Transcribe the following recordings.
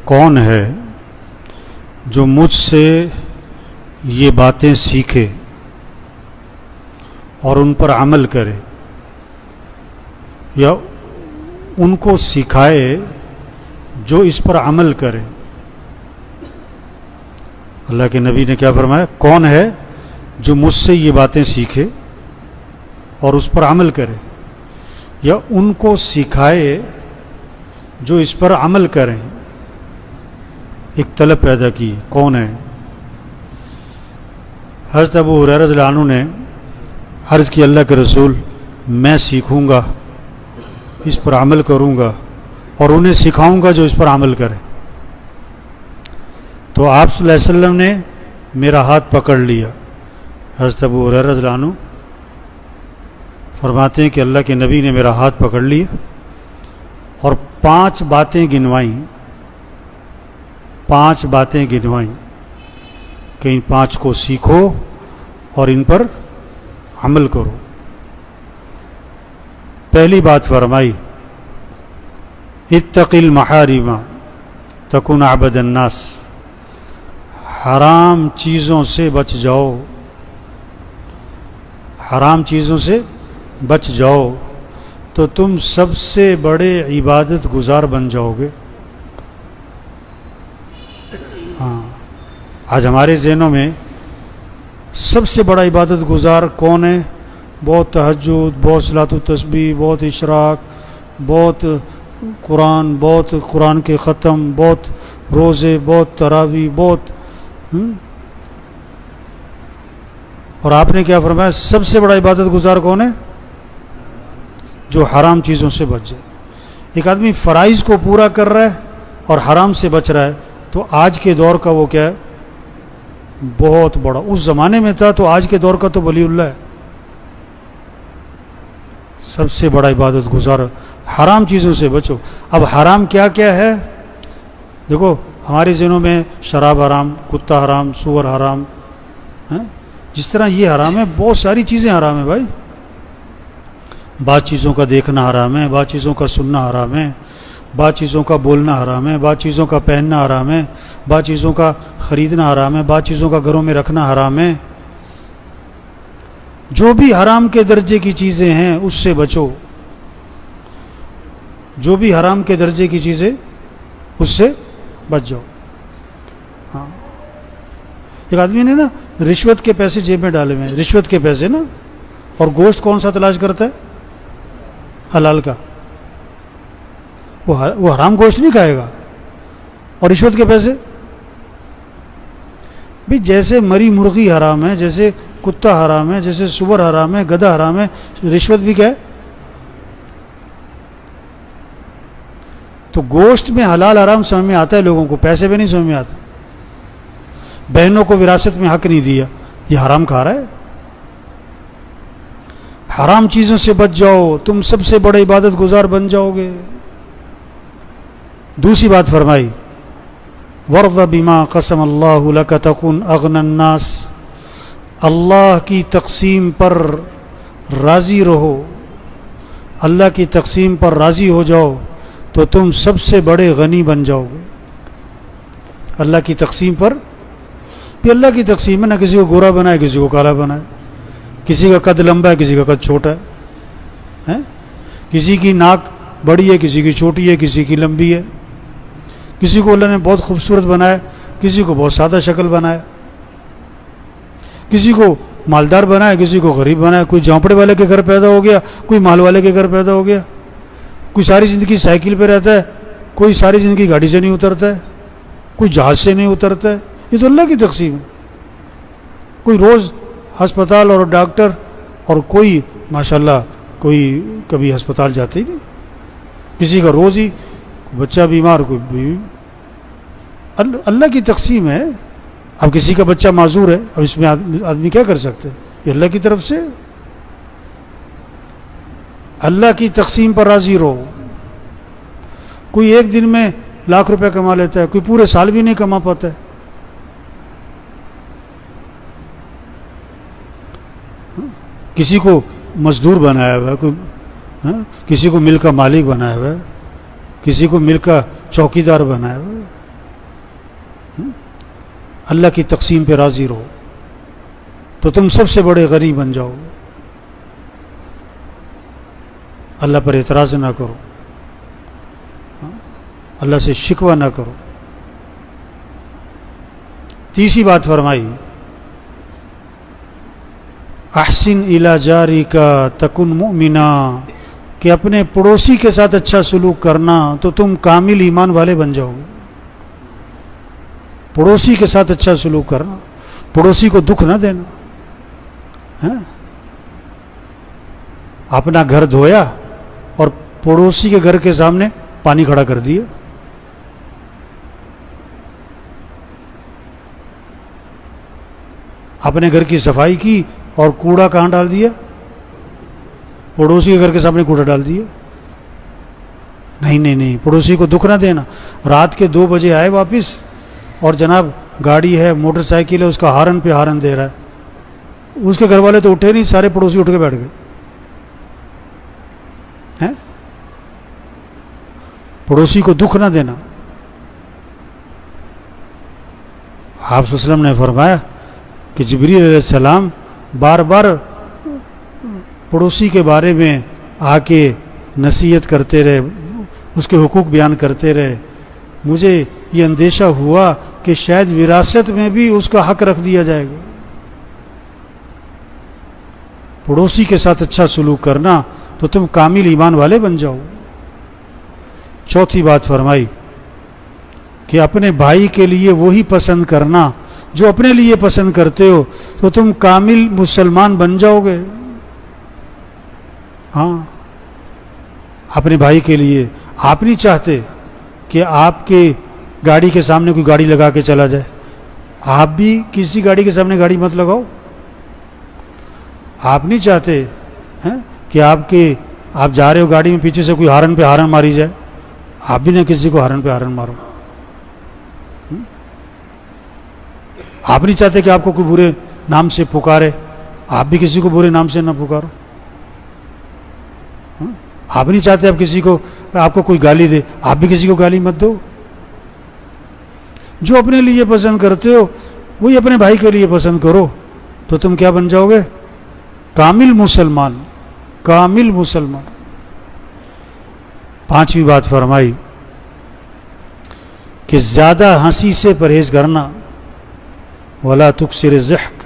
کون ہے جو مجھ سے یہ باتیں سیکھے اور ان پر عمل کرے یا ان کو سکھائے جو اس پر عمل کرے؟ اللہ کے نبی نے کیا فرمایا؟ کون ہے جو مجھ سے یہ باتیں سیکھے اور اس پر عمل کرے یا ان کو سکھائے جو اس پر عمل کریں؟ ایک طلب پیدا کی، کون ہے؟ حضرت ابو ہریرہ رضی اللہ عنہ نے عرض کی، اللہ کے رسول میں سیکھوں گا، اس پر عمل کروں گا اور انہیں سکھاؤں گا جو اس پر عمل کرے۔ تو آپ صلی اللہ علیہ وسلم نے میرا ہاتھ پکڑ لیا۔ حضرت ابو ہریرہ رضی اللہ عنہ فرماتے ہیں کہ اللہ کے نبی نے میرا ہاتھ پکڑ لیا اور 5 باتیں گنوائیں، 5 باتیں گنوائیں کہ ان 5 کو سیکھو اور ان پر عمل کرو۔ پہلی بات فرمائی، اتق المحارم تکن عبد الناس، حرام چیزوں سے بچ جاؤ، حرام چیزوں سے بچ جاؤ تو تم سب سے بڑے عبادت گزار بن جاؤ گے۔ ہاں، آج ہمارے ذہنوں میں سب سے بڑا عبادت گزار کون ہے؟ بہت تہجد، بہت صلاۃ التسبیح، بہت اشراق، بہت قرآن، بہت قرآن کے ختم، بہت روزے، بہت تراویح، بہت اور آپ نے کیا فرمایا؟ سب سے بڑا عبادت گزار کون ہے؟ جو حرام چیزوں سے بچ جائے۔ ایک آدمی فرائض کو پورا کر رہا ہے اور حرام سے بچ رہا ہے تو آج کے دور کا وہ کیا ہے؟ بہت بڑا، اس زمانے میں تھا تو آج کے دور کا تو ولی اللہ ہے، سب سے بڑا عبادت گزار۔ حرام چیزوں سے بچو۔ اب حرام کیا کیا ہے؟ دیکھو ہمارے ذہنوں میں شراب حرام، کتا حرام، سور حرام، جس طرح یہ حرام ہے بہت ساری چیزیں حرام ہیں بھائی۔ بعض چیزوں کا دیکھنا حرام ہے، بعض چیزوں کا سننا حرام ہے، بعض چیزوں کا بولنا حرام ہے، بعض چیزوں کا پہننا حرام ہے، بعض چیزوں کا خریدنا حرام ہے، بعض چیزوں کا گھروں میں رکھنا حرام ہے۔ جو بھی حرام کے درجے کی چیزیں ہیں اس سے بچو، جو بھی حرام کے درجے کی چیزیں اس سے بچ جاؤ۔ ہاں، ایک آدمی نے نا رشوت کے پیسے جیب میں ڈالے ہوئے ہیں، رشوت کے پیسے نا، اور گوشت کون سا تلاش کرتا ہے؟ حلال کا۔ وہ حرام گوشت نہیں کھائے گا، اور رشوت کے پیسے بھی، جیسے مری مرغی حرام ہے، جیسے کتا حرام ہے، جیسے سور حرام ہے، گدھا حرام ہے، رشوت بھی کیا ہے؟ تو گوشت میں حلال حرام سمجھ میں آتا ہے لوگوں کو، پیسے بھی نہیں سمجھ میں آتا۔ بہنوں کو وراثت میں حق نہیں دیا، یہ حرام کھا رہا ہے۔ حرام چیزوں سے بچ جاؤ، تم سب سے بڑے عبادت گزار بن جاؤ گے۔ دوسری بات فرمائی، وَرْضَ بِمَا قَسَمَ اللَّهُ لَكَ تَكُنْ أَغْنَى النَّاسِ، اللہ کی تقسیم پر راضی رہو، اللہ کی تقسیم پر راضی ہو جاؤ تو تم سب سے بڑے غنی بن جاؤ گے۔ اللہ کی تقسیم پر بھی، اللہ کی تقسیم ہے، نہ کسی کو گورا بنائے کسی کو کالا بنائے، کسی کا قد لمبا ہے کسی کا قد چھوٹا ہے، کسی کی ناک بڑی ہے کسی کی چھوٹی ہے، کسی کی لمبی ہے، کسی کو اللہ نے بہت خوبصورت بنایا، کسی کو بہت سادہ شکل بنایا، کسی کو مالدار بنایا کسی کو غریب بنایا، کوئی جھونپڑے والے کے گھر پیدا ہو گیا، کوئی مال والے کے گھر پیدا ہو گیا، کوئی ساری زندگی سائیکل پہ رہتا ہے، کوئی ساری زندگی گاڑی سے نہیں اترتا ہے، کوئی جہاز سے نہیں اترتا ہے۔ یہ تو اللہ کی تقسیم ہے۔ کوئی روز ہسپتال اور ڈاکٹر، اور کوئی ماشاءاللہ کوئی کبھی ہسپتال جاتے ہی نہیں، کسی کا روز ہی بچہ بیمار، کوئی بیوی۔ اللہ کی تقسیم ہے۔ اب کسی کا بچہ معذور ہے، اب اس میں آدمی کیا کر سکتے؟ یہ اللہ کی طرف سے۔ اللہ کی تقسیم پر راضی رہو۔ کوئی ایک دن میں لاکھ روپے کما لیتا ہے، کوئی پورے سال بھی نہیں کما پاتا ہے۔ کسی کو مزدور بنایا ہوا ہے، کسی کو ملک کا مالک بنایا ہوا ہے، کسی کو ملک کا چوکیدار بنایا ہوا ہے۔ اللہ کی تقسیم پہ راضی رہو تو تم سب سے بڑے غنی بن جاؤ. اللہ پر اعتراض نہ کرو، اللہ سے شکوہ نہ کرو. تیسری بات فرمائی احسن الی جارک تکن مؤمنا، کہ اپنے پڑوسی کے ساتھ اچھا سلوک کرنا تو تم کامل ایمان والے بن جاؤ گے. پڑوسی کے ساتھ اچھا سلوک کرنا، پڑوسی کو دکھ نہ دینا. اپنا گھر دھویا اور پڑوسی کے گھر کے سامنے پانی کھڑا کر دیا. اپنے گھر کی صفائی کی اور کوڑا کہاں ڈال دیا؟ پڑوسی کے گھر کے سامنے کوڑا ڈال دیا. نہیں نہیں نہیں، پڑوسی کو دکھ نہ دینا. رات کے 2 بجے آئے واپس اور جناب گاڑی ہے، موٹر سائیکل ہے، اس کا ہارن پہ ہارن دے رہا ہے. اس کے گھر والے تو اٹھے نہیں، سارے پڑوسی اٹھ کے بیٹھ گئے. پڑوسی کو دکھ نہ دینا. آپ صلی اللہ علیہ وسلم نے فرمایا کہ جبریل علیہ السلام بار بار پڑوسی کے بارے میں آ کے نصیحت کرتے رہے، اس کے حقوق بیان کرتے رہے. مجھے یہ اندیشہ ہوا کہ شاید وراثت میں بھی اس کا حق رکھ دیا جائے گا. پڑوسی کے ساتھ اچھا سلوک کرنا تو تم کامل ایمان والے بن جاؤ. چوتھی بات فرمائی کہ اپنے بھائی کے لیے وہی پسند کرنا جو اپنے لیے پسند کرتے ہو تو تم کامل مسلمان بن جاؤ گے. ہاں، اپنے بھائی کے لیے آپ نہیں چاہتے کہ آپ کے گاڑی کے سامنے کوئی گاڑی لگا کے چلا جائے. آپ بھی کسی گاڑی کے سامنے گاڑی مت لگاؤ. آپ نہیں چاہتے کہ آپ جا رہے ہو گاڑی میں، پیچھے سے کوئی ہارن پہ ہارن ماری جائے. آپ بھی نہ کسی کو ہارن پہ ہارن مارو. آپ نہیں چاہتے کہ آپ کو کوئی برے نام سے پکارے. آپ بھی کسی کو برے نام سے نہ پکارو. آپ نہیں چاہتے آپ کو کوئی گالی دے. آپ بھی کسی کو گالی مت دو. جو اپنے لیے پسند کرتے ہو وہی اپنے بھائی کے لیے پسند کرو تو تم کیا بن جاؤ گے؟ کامل مسلمان. کامل مسلمان. پانچویں بات فرمائی کہ زیادہ ہنسی سے پرہیز کرنا. ولا تکثر الضحک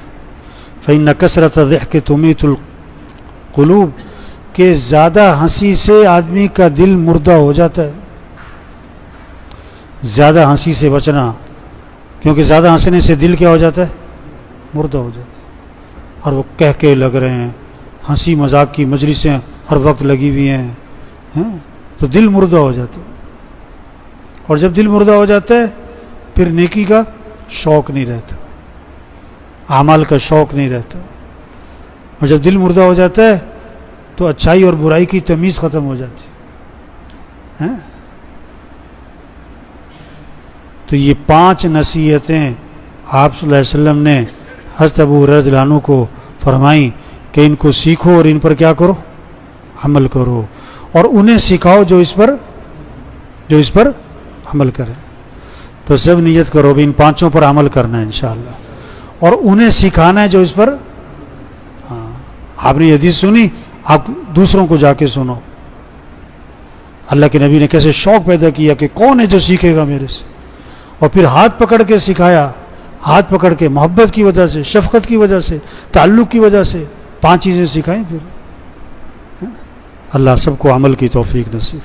فإن کثرة الضحک تمیت القلوب، کہ زیادہ ہنسی سے آدمی کا دل مردہ ہو جاتا ہے. زیادہ ہنسی سے بچنا، کیونکہ زیادہ ہنسنے سے دل کیا ہو جاتا ہے؟ مردہ ہو جاتا ہے. اور وہ کہہ کے لگ رہے ہیں، ہنسی مذاق کی مجلسیں ہر وقت لگی ہوئی ہیں، تو دل مردہ ہو جاتا ہے. اور جب دل مردہ ہو جاتا ہے پھر نیکی کا شوق نہیں رہتا، اعمال کا شوق نہیں رہتا. اور جب دل مردہ ہو جاتا ہے تو اچھائی اور برائی کی تمیز ختم ہو جاتی ہے. تو یہ 5 نصیحتیں آپ صلی اللہ علیہ وسلم نے حضرت ابو ہریرہ رضی اللہ عنہ کو فرمائیں کہ ان کو سیکھو اور ان پر کیا کرو؟ عمل کرو. اور انہیں سکھاؤ جو اس پر عمل کریں. تو سب نیت کرو بھی ان 5 پر عمل کرنا ہے انشاءاللہ، اور انہیں سکھانا ہے جو اس پر. ہاں، آپ نے حدیث سنی، آپ دوسروں کو جا کے سنو. اللہ کے نبی نے کیسے شوق پیدا کیا کہ کون ہے جو سیکھے گا میرے سے، اور پھر ہاتھ پکڑ کے سکھایا. ہاتھ پکڑ کے محبت کی وجہ سے، شفقت کی وجہ سے، تعلق کی وجہ سے 5 چیزیں سکھائیں. پھر اللہ سب کو عمل کی توفیق نصیب.